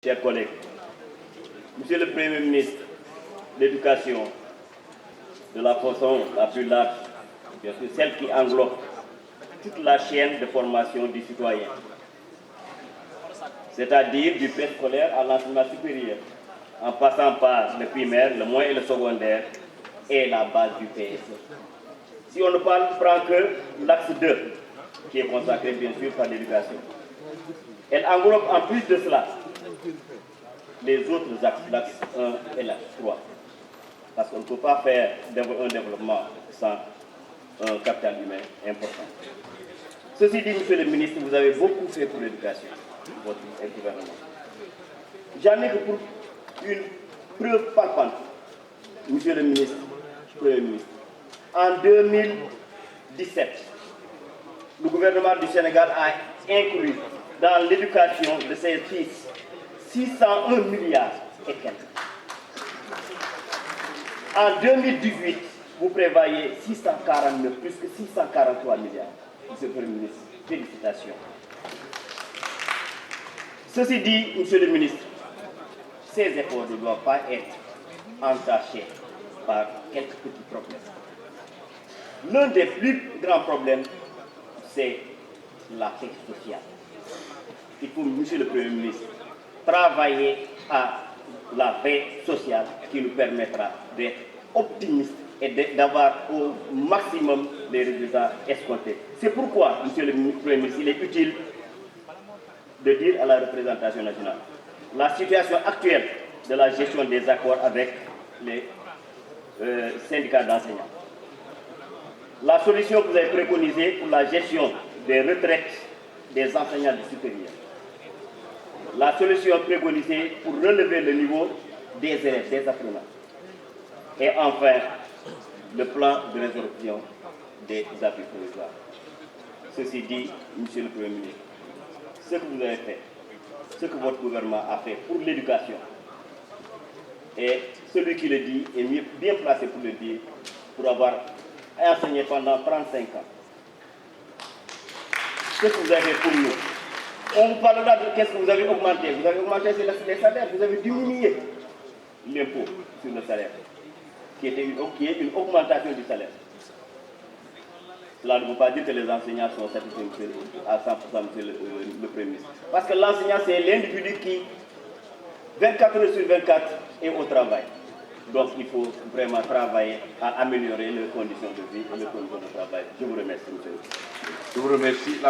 chers collègues, Monsieur le Premier ministre, l'éducation, de la façon la plus large, bien sûr, celle qui englobe toute la chaîne de formation du citoyen, c'est-à-dire du préscolaire à l'enseignement supérieur, en passant par le primaire, le moyen et le secondaire, et la base du PSE. Si on ne prend que l'axe 2, qui est consacré bien sûr par l'éducation, elle englobe en plus de cela les autres axes, l'axe 1 et l'axe 3. Parce qu'on ne peut pas faire un développement sans un capital humain important. Ceci dit, Monsieur le ministre, vous avez beaucoup fait pour l'éducation, votre gouvernement. J'en ai que pour une preuve palpable, Monsieur le ministre, Premier ministre. En 2017, le gouvernement du Sénégal a inclus dans l'éducation de ses fils 601 milliards et quelques. En 2018, vous prévoyez 649, plus que 643 milliards. Monsieur le Premier ministre, félicitations. Ceci dit, Monsieur le ministre, ces efforts ne doivent pas être entachés par quelques petits problèmes. L'un des plus grands problèmes, c'est la paix sociale. Il faut, Monsieur le Premier ministre, travailler à la paix sociale qui nous permettra d'être optimistes et d'avoir au maximum les résultats escomptés. C'est pourquoi, Monsieur le Premier ministre, il est utile de dire à la représentation nationale la situation actuelle de la gestion des accords avec les syndicats d'enseignants. La solution que vous avez préconisée pour la gestion des retraites des enseignants du supérieur. La solution préconisée pour relever le niveau des élèves, des apprenants. Et enfin, le plan de résolution des abus provisoires. Ceci dit, Monsieur le Premier ministre, ce que vous avez fait, ce que votre gouvernement a fait pour l'éducation, et celui qui le dit est bien placé pour le dire, pour avoir enseigné pendant 35 ans. Ce que vous avez fait pour nous. On vous parlera de qu'est-ce que vous avez augmenté. Vous avez augmenté les salaires, vous avez diminué l'impôt sur le salaire, qui est une augmentation du salaire. Cela ne veut pas dire que les enseignants sont satisfaits à 100%, Monsieur le Premier ministre. Parce que l'enseignant, c'est l'individu qui, 24 heures sur 24, est au travail. Donc il faut vraiment travailler à améliorer les conditions de vie et les conditions de travail. Je vous remercie, monsieur. Je vous remercie.